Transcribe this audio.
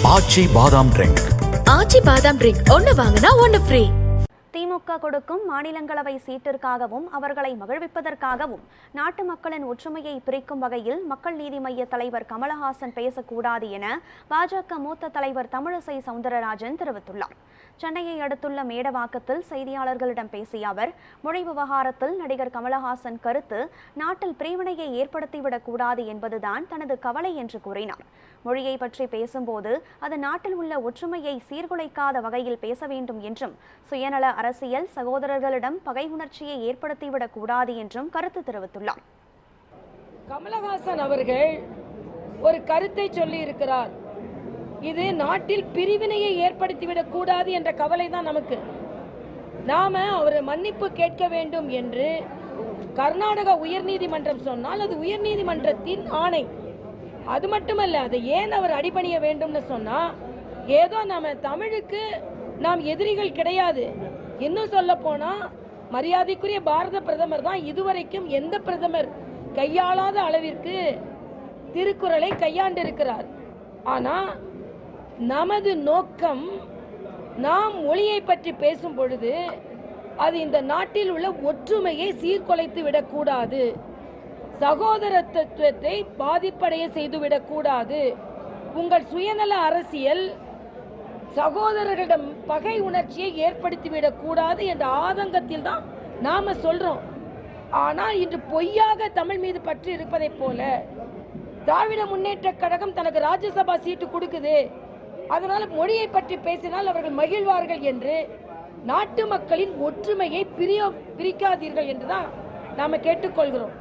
ஆச்சி பாதாம் ட்ரிங்க். ஆச்சி பாதாம் ட்ரிங்க் ஒன்னு வாங்கினா ஒன்னு ஃப்ரீ. திமுக கொடுக்கும் மாநிலங்களவை சீட்டிற்காகவும் அவர்களை மகிழ்விப்பதற்காகவும் நாட்டு மக்களின் ஒற்றுமையை பிரிக்கும் வகையில் மக்கள் நீதி மய்ய தலைவர் கமலஹாசன் பேசக்கூடாது என பாஜக மூத்த தலைவர் தமிழிசை சவுந்தரராஜன் தெரிவித்துள்ளார். சென்னையை அடுத்துள்ள மேடவாக்கத்தில் செய்தியாளர்களிடம் பேசிய அவர், மொழி விவகாரத்தில் நடிகர் கமலஹாசன் கருத்து நாட்டில் பிரிவினையை ஏற்படுத்திவிடக் கூடாது என்பதுதான் தனது கவலை என்று கூறினார். மொழியை பற்றி பேசும்போது அது நாட்டில் உள்ள ஒற்றுமையை சீர்குலைக்காத வகையில் பேச வேண்டும் என்றும், சுயநல அரசியல் சகோதரர்களிடம் பகை உணர்ச்சியை ஏற்படுத்திவிடக் கூடாது என்றும் கருத்து தெரிவித்துள்ளார். கமலஹாசன் அவர்கள் ஒரு கருத்தை சொல்லி இருக்கிறார். இது நாட்டில் பிரிவினையை ஏற்படுத்திவிடக் கூடாது என்ற கவலை தான் நமக்கு. நாம அவர் மன்னிப்பு கேட்க வேண்டும் என்று கர்நாடக உயர்நீதிமன்றம் சொன்னால் அது உயர்நீதிமன்றத்தின் ஆணை. அது மட்டுமல்ல, அதை ஏன் அவர் அடிபணிய வேண்டும்னு சொன்னா, ஏதோ நம்ம தமிழுக்கு நாம் எதிரிகள் கிடையாது. இன்னும் சொல்ல போனா மரியாதைக்குரிய பாரத பிரதமர் தான் இதுவரைக்கும் எந்த பிரதமர் கையாளாத அளவிற்கு திருக்குறளை கையாண்டிருக்கிறார். ஆனா நமது நோக்கம், நாம் மொழியை பற்றி பேசும் பொழுது அது இந்த நாட்டில் உள்ள ஒற்றுமையை சீர்குலைத்து விடக்கூடாது, சகோதரத்துவத்தை பாதிப்படைய செய்துவிடக் கூடாது. உங்கள் சுயநல அரசியல் சகோதரர்களிடம் பகை உணர்ச்சியை ஏற்படுத்திவிடக் கூடாது என்ற ஆதங்கத்தில் தான் நாம சொல்றோம். ஆனால் இன்று பொய்யாக தமிழ் மீது பற்று இருப்பதை போல திராவிட முன்னேற்ற கழகம் தனக்கு ராஜ்யசபா சீட்டு கொடுக்குது, அதனால மொழியை பற்றி பேசினால் அவர்கள் மகிழ்வார்கள் என்று நாட்டு மக்களின் ஒற்றுமையை பிரிக்காதீர்கள் என்றுதான் நாம கேட்டுக்கொள்கிறோம்.